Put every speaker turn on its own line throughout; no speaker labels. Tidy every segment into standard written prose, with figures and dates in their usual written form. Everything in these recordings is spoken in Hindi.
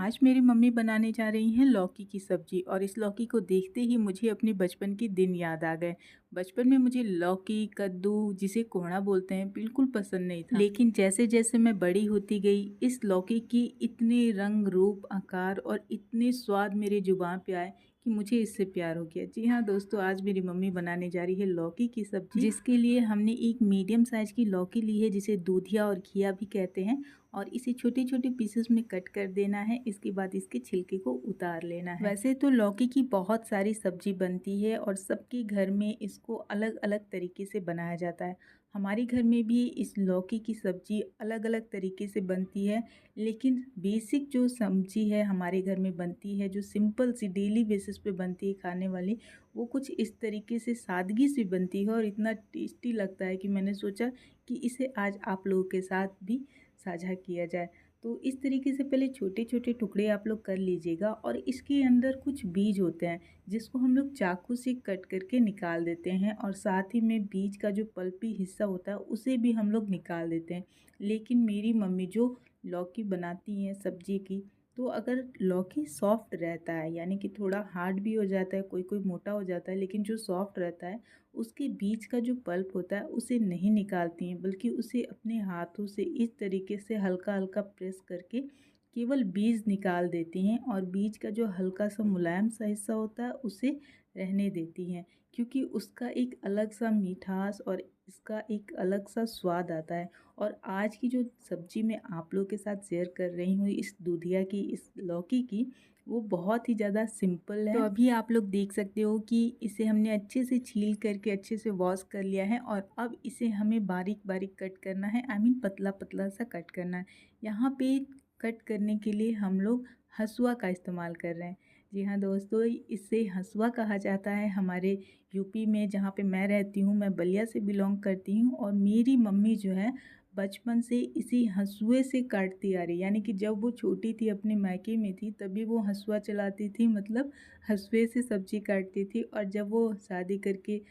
आज मेरी मम्मी बनाने जा रही हैं लौकी की सब्जी और इस लौकी को देखते ही मुझे अपने बचपन के दिन याद आ गए। बचपन में मुझे लौकी, कद्दू जिसे कोहड़ा बोलते हैं बिल्कुल पसंद नहीं था, लेकिन जैसे जैसे मैं बड़ी होती गई इस लौकी की इतने रंग रूप आकार और इतने स्वाद मेरे जुबान पे आए कि मुझे इससे प्यार हो गया। जी हाँ दोस्तों, आज मेरी मम्मी बनाने जा रही है लौकी की सब्जी, जिसके लिए हमने एक मीडियम साइज की लौकी ली है जिसे दूधिया और घिया भी कहते हैं, और इसे छोटे छोटे पीसेस में कट कर देना है। इसके बाद इसके छिलके को उतार लेना है। वैसे तो लौकी की बहुत सारी सब्जी बनती है और सबके घर में इसको अलग अलग तरीके से बनाया जाता है। हमारे घर में भी इस लौकी की सब्जी अलग अलग तरीके से बनती है, लेकिन बेसिक जो सब्जी है हमारे घर में बनती है, जो सिंपल सी डेली बेसिस पे बनती है खाने वाली, वो कुछ इस तरीके से सादगी से बनती है और इतना टेस्टी लगता है कि मैंने सोचा कि इसे आज आप लोगों के साथ भी साझा किया जाए। तो इस तरीके से पहले छोटे छोटे टुकड़े आप लोग कर लीजिएगा और इसके अंदर कुछ बीज होते हैं जिसको हम लोग चाकू से कट करके निकाल देते हैं, और साथ ही में बीज का जो पल्पी हिस्सा होता है उसे भी हम लोग निकाल देते हैं। लेकिन मेरी मम्मी जो लौकी बनाती हैं सब्जी की, तो अगर लौकी सॉफ्ट रहता है, यानी कि थोड़ा हार्ड भी हो जाता है, कोई कोई मोटा हो जाता है, लेकिन जो सॉफ्ट रहता है उसके बीच का जो पल्प होता है उसे नहीं निकालती हैं, बल्कि उसे अपने हाथों से इस तरीके से हल्का हल्का प्रेस करके केवल बीज निकाल देती हैं, और बीज का जो हल्का सा मुलायम सा हिस्सा होता है उसे रहने देती हैं, क्योंकि उसका एक अलग सा मिठास और इसका एक अलग सा स्वाद आता है। और आज की जो सब्जी मैं आप लोगों के साथ शेयर कर रही हूँ इस दूधिया की, इस लौकी की, वो बहुत ही ज़्यादा सिंपल है। तो अभी आप लोग देख सकते हो कि इसे हमने अच्छे से छील करके अच्छे से वॉश कर लिया है, और अब इसे हमें बारीक बारीक कट करना है, आई मीन पतला पतला सा कट करना है। यहाँ पे कट करने के लिए हम लोग हसुआ का इस्तेमाल कर रहे हैं। जी हाँ दोस्तों, इसे हसुआ कहा जाता है हमारे यूपी में, जहाँ पे मैं रहती हूँ। मैं बलिया से बिलोंग करती हूँ और मेरी मम्मी जो है बचपन से इसी हंसुए से काटती आ रही, यानी कि जब वो छोटी थी अपने मायके में थी तभी वो हंसुआ चलाती थी, मतलब हंसुए से सब्जी काटती थी। और जब वो शादी करके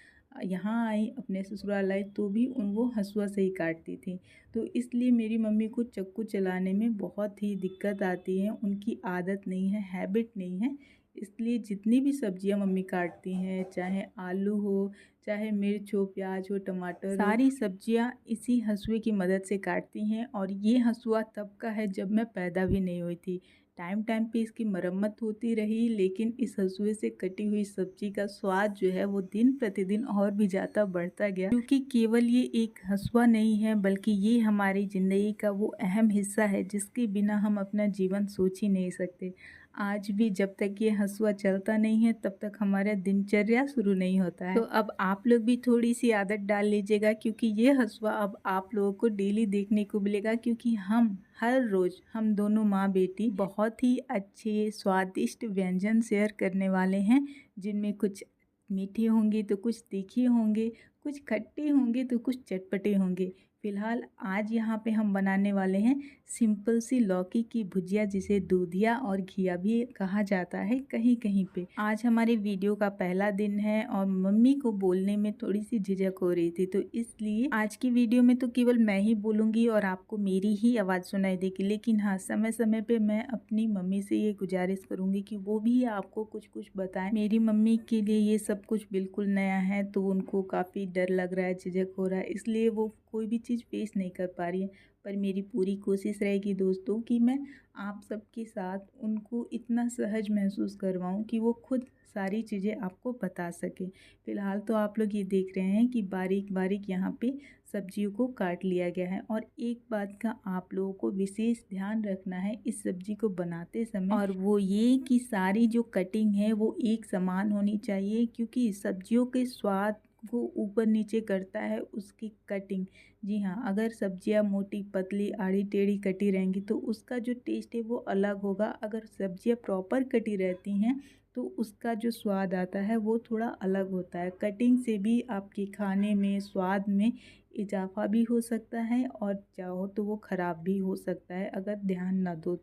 यहाँ आई, अपने ससुराल आई, तो भी उन वो हंसुआ से ही काटती थी। तो इसलिए मेरी मम्मी को चाकू चलाने में बहुत ही दिक्कत आती है, उनकी आदत नहीं है, हैबिट नहीं है। इसलिए जितनी भी सब्जियां मम्मी काटती हैं, चाहे आलू हो, चाहे मिर्च हो, प्याज हो, टमाटर हो, सारी सब्जियां इसी हंसुए की मदद से काटती हैं। और ये हंसुआ तब का है जब मैं पैदा भी नहीं हुई थी। टाइम टाइम पे इसकी मरम्मत होती रही, लेकिन इस हंसुए से कटी हुई सब्जी का स्वाद जो है वो दिन प्रतिदिन और भी ज़्यादा बढ़ता गया, क्योंकि केवल ये एक हंसुआ नहीं है बल्कि ये हमारी ज़िंदगी का वो अहम हिस्सा है जिसके बिना हम अपना जीवन सोच ही नहीं सकते। आज भी जब तक ये हंसुआ चलता नहीं है तब तक हमारा दिनचर्या शुरू नहीं होता है। तो अब आप लोग भी थोड़ी सी आदत डाल लीजिएगा, क्योंकि ये हंसुआ अब आप लोगों को डेली देखने को मिलेगा, क्योंकि हम हर रोज़, हम दोनों माँ बेटी बहुत ही अच्छे स्वादिष्ट व्यंजन शेयर करने वाले हैं, जिनमें कुछ मीठे होंगे तो कुछ तीखे होंगे, कुछ खट्टे होंगे तो कुछ चटपटे होंगे। फिलहाल आज यहाँ पे हम बनाने वाले हैं सिंपल सी लौकी की भुजिया, जिसे दूधिया और घिया भी कहा जाता है कहीं कहीं पे। आज हमारे वीडियो का पहला दिन है और मम्मी को बोलने में थोड़ी सी झिझक हो रही थी, तो इसलिए आज की वीडियो में तो केवल मैं ही बोलूँगी और आपको मेरी ही आवाज़ सुनाई देगी। लेकिन हाँ, समय समय पे मैं अपनी मम्मी से ये गुजारिश करूँगी कि वो भी आपको कुछ कुछ बताएं। मेरी मम्मी के लिए ये सब कुछ बिल्कुल नया है, तो उनको काफ़ी डर लग रहा है, झिझक हो रहा है, इसलिए वो कोई भी चीज़ पेश नहीं कर पा रही है। पर मेरी पूरी कोशिश रहेगी दोस्तों कि मैं आप सबके साथ उनको इतना सहज महसूस करवाऊं कि वो खुद सारी चीज़ें आपको बता सके। फ़िलहाल तो आप लोग ये देख रहे हैं कि बारीक बारीक यहाँ पे सब्जियों को काट लिया गया है। और एक बात का आप लोगों को विशेष ध्यान रखना है इस सब्जी को बनाते समय, और वो ये कि सारी जो कटिंग है वो एक समान होनी चाहिए, क्योंकि सब्जियों के स्वाद को ऊपर नीचे करता है उसकी कटिंग। जी हाँ, अगर सब्जियां मोटी पतली आड़ी टेढ़ी कटी रहेंगी तो उसका जो टेस्ट है वो अलग होगा। अगर सब्जियां प्रॉपर कटी रहती हैं तो उसका जो स्वाद आता है वो थोड़ा अलग होता है। कटिंग से भी आपके खाने में स्वाद में इजाफा भी हो सकता है, और चाहो तो वो ख़राब भी हो सकता है अगर ध्यान ना दो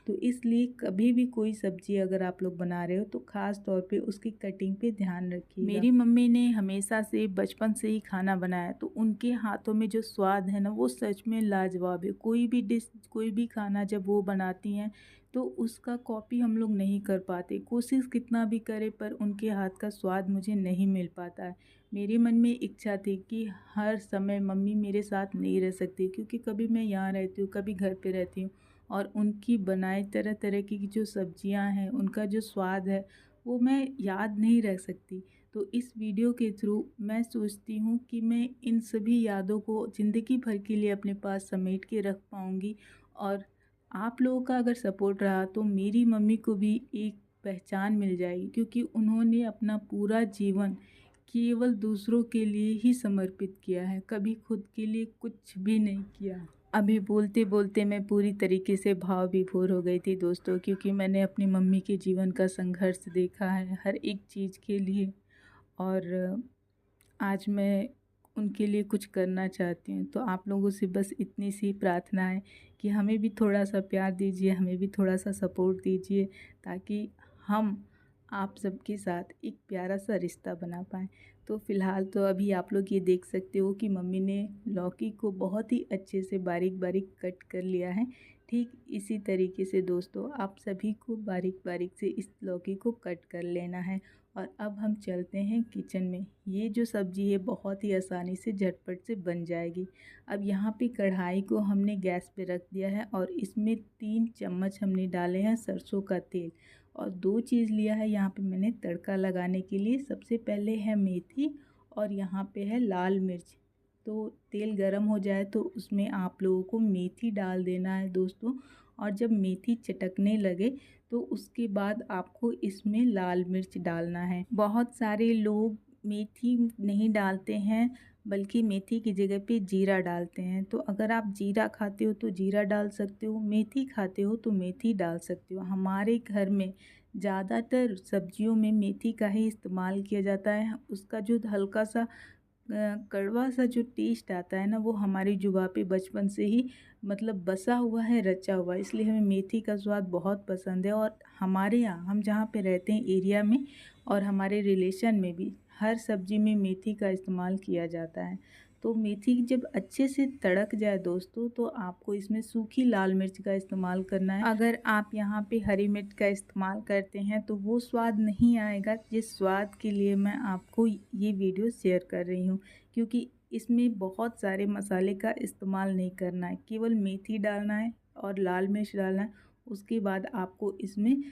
तो इसलिए कभी भी कोई सब्ज़ी अगर आप लोग बना रहे हो तो ख़ास तौर पे उसकी कटिंग पे ध्यान रखिएगा। मेरी मम्मी ने हमेशा से बचपन से ही खाना बनाया, तो उनके हाथों में जो स्वाद है ना वो सच में लाजवाब है। कोई भी डिश, कोई भी खाना जब वो बनाती हैं तो उसका कॉपी हम लोग नहीं कर पाते। कोशिश कितना भी करें पर उनके हाथ का स्वाद मुझे नहीं मिल पाता है। मेरे मन में इच्छा थी कि हर समय मम्मी मेरे साथ नहीं रह सकती, क्योंकि कभी मैं यहाँ रहती हूँ, कभी घर पे रहती हूँ, और उनकी बनाई तरह तरह की जो सब्जियाँ हैं, उनका जो स्वाद है वो मैं याद नहीं रख सकती। तो इस वीडियो के थ्रू मैं सोचती हूँ कि मैं इन सभी यादों को ज़िंदगी भर के लिए अपने पास समेट के रख पाऊँगी। और आप लोगों का अगर सपोर्ट रहा तो मेरी मम्मी को भी एक पहचान मिल जाएगी, क्योंकि उन्होंने अपना पूरा जीवन केवल दूसरों के लिए ही समर्पित किया है, कभी खुद के लिए कुछ भी नहीं किया। अभी बोलते बोलते मैं पूरी तरीके से भाव विभोर हो गई थी दोस्तों, क्योंकि मैंने अपनी मम्मी के जीवन का संघर्ष देखा है हर एक चीज़ के लिए। और आज मैं उनके लिए कुछ करना चाहती हूँ। तो आप लोगों से बस इतनी सी प्रार्थना है कि हमें भी थोड़ा सा प्यार दीजिए, हमें भी थोड़ा सा सपोर्ट दीजिए, ताकि हम आप सबके साथ एक प्यारा सा रिश्ता बना पाएँ। तो फ़िलहाल तो अभी आप लोग ये देख सकते हो कि मम्मी ने लौकी को बहुत ही अच्छे से बारीक बारीक कट कर लिया है। ठीक इसी तरीके से दोस्तों आप सभी को बारीक बारीक से इस लौकी को कट कर लेना है। और अब हम चलते हैं किचन में। ये जो सब्ज़ी है बहुत ही आसानी से झटपट से बन जाएगी। अब यहाँ पे कढ़ाई को हमने गैस पे रख दिया है और इसमें 3 चम्मच हमने डाले हैं सरसों का तेल, और 2 चीज़ लिया है यहाँ पे मैंने तड़का लगाने के लिए। सबसे पहले है मेथी और यहाँ पे है लाल मिर्च। तो तेल गरम हो जाए तो उसमें आप लोगों को मेथी डाल देना है दोस्तों, और जब मेथी चटकने लगे तो उसके बाद आपको इसमें लाल मिर्च डालना है। बहुत सारे लोग मेथी नहीं डालते हैं, बल्कि मेथी की जगह पे जीरा डालते हैं। तो अगर आप जीरा खाते हो तो जीरा डाल सकते हो, मेथी खाते हो तो मेथी डाल सकते हो। हमारे घर में ज़्यादातर सब्जियों में मेथी का ही इस्तेमाल किया जाता है। उसका जो हल्का सा कड़वा सा जो टेस्ट आता है ना, वो हमारी जुबान पे बचपन से ही मतलब बसा हुआ है, रचा हुआ है, इसलिए हमें मेथी का स्वाद बहुत पसंद है। और हमारे यहाँ हम जहाँ पे रहते हैं एरिया में और हमारे रिलेशन में भी हर सब्ज़ी में मेथी का इस्तेमाल किया जाता है। तो मेथी जब अच्छे से तड़क जाए दोस्तों, तो आपको इसमें सूखी लाल मिर्च का इस्तेमाल करना है। अगर आप यहाँ पे हरी मिर्च का इस्तेमाल करते हैं तो वो स्वाद नहीं आएगा जिस स्वाद के लिए मैं आपको ये वीडियो शेयर कर रही हूँ, क्योंकि इसमें बहुत सारे मसाले का इस्तेमाल नहीं करना है, केवल मेथी डालना है और लाल मिर्च डालना है। उसके बाद आपको इसमें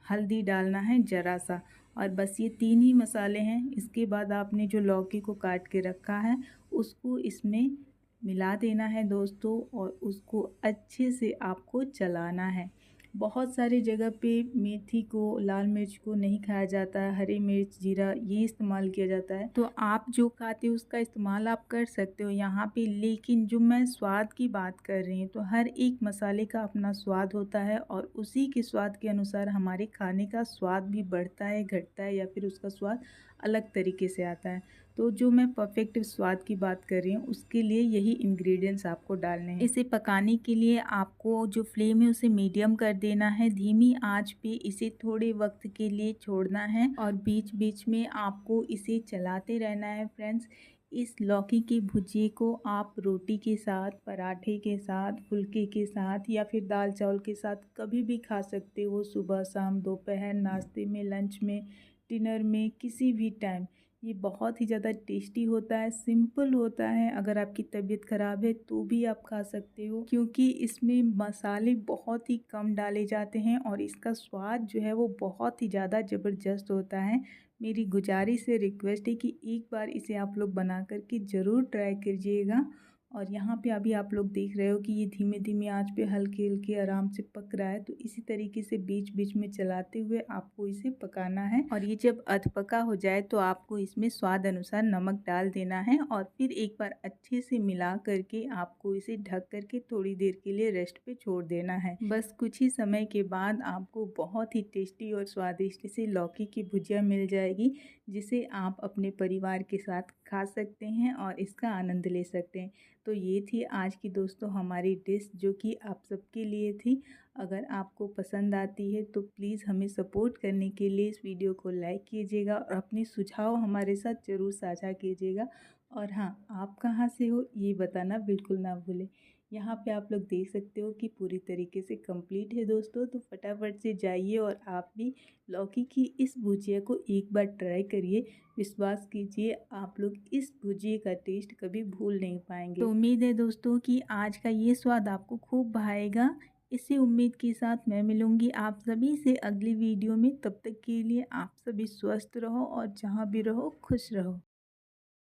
हल्दी डालना है ज़रा सा, और बस ये 3 ही मसाले हैं। इसके बाद आपने जो लौकी को काट के रखा है उसको इसमें मिला देना है दोस्तों, और उसको अच्छे से आपको चलाना है। बहुत सारी जगह पे मेथी को, लाल मिर्च को नहीं खाया जाता है, हरी मिर्च, जीरा ये इस्तेमाल किया जाता है। तो आप जो खाते हो उसका इस्तेमाल आप कर सकते हो यहाँ पे, लेकिन जो मैं स्वाद की बात कर रही हूँ तो हर एक मसाले का अपना स्वाद होता है, और उसी के स्वाद के अनुसार हमारे खाने का स्वाद भी बढ़ता है, घटता है, या फिर उसका स्वाद अलग तरीके से आता है। तो जो मैं परफेक्ट स्वाद की बात कर रही हूँ उसके लिए यही इंग्रेडिएंट्स आपको डालने हैं। इसे पकाने के लिए आपको जो फ्लेम है उसे मीडियम कर देना है, धीमी आंच पे इसे थोड़े वक्त के लिए छोड़ना है, और बीच बीच में आपको इसे चलाते रहना है फ्रेंड्स। इस लौकी की भुजिए को आप रोटी के साथ, पराठे के साथ, फुल्के के साथ, या फिर दाल चावल के साथ कभी भी खा सकते हो। सुबह, शाम, दोपहर, नाश्ते में, लंच में, डिनर में, किसी भी टाइम। ये बहुत ही ज़्यादा टेस्टी होता है, सिंपल होता है। अगर आपकी तबीयत ख़राब है तो भी आप खा सकते हो, क्योंकि इसमें मसाले बहुत ही कम डाले जाते हैं और इसका स्वाद जो है वो बहुत ही ज़्यादा ज़बरदस्त होता है। मेरी गुजारिश है, रिक्वेस्ट है कि एक बार इसे आप लोग बना कर के ज़रूर ट्राई कीजिएगा। और यहाँ पे अभी आप लोग देख रहे हो कि ये धीमे धीमे आंच पे हल्के हल्के आराम से पक रहा है। तो इसी तरीके से बीच बीच में चलाते हुए आपको इसे पकाना है, और ये जब अधपका हो जाए तो आपको इसमें स्वाद अनुसार नमक डाल देना है, और फिर एक बार अच्छे से मिला करके आपको इसे ढक करके थोड़ी देर के लिए रेस्ट पे छोड़ देना है। बस कुछ ही समय के बाद आपको बहुत ही टेस्टी और स्वादिष्ट सी लौकी की भुजिया मिल जाएगी, जिसे आप अपने परिवार के साथ खा सकते हैं और इसका आनंद ले सकते हैं। तो ये थी आज की दोस्तों हमारी डिश, जो कि आप सबके लिए थी। अगर आपको पसंद आती है तो प्लीज़ हमें सपोर्ट करने के लिए इस वीडियो को लाइक कीजिएगा, और अपने सुझाव हमारे साथ ज़रूर साझा कीजिएगा। और हाँ, आप कहाँ से हो ये बताना बिल्कुल ना भूलें। यहाँ पे आप लोग देख सकते हो कि पूरी तरीके से कंप्लीट है दोस्तों। तो फटाफट से जाइए और आप भी लौकी की इस भुजिया को एक बार ट्राई करिए। विश्वास कीजिए, आप लोग इस भुजिया का टेस्ट कभी भूल नहीं पाएंगे। तो उम्मीद है दोस्तों कि आज का ये स्वाद आपको खूब भाएगा। इसी उम्मीद के साथ मैं मिलूंगी आप सभी से अगली वीडियो में। तब तक के लिए आप सभी स्वस्थ रहो और जहाँ भी रहो खुश रहो।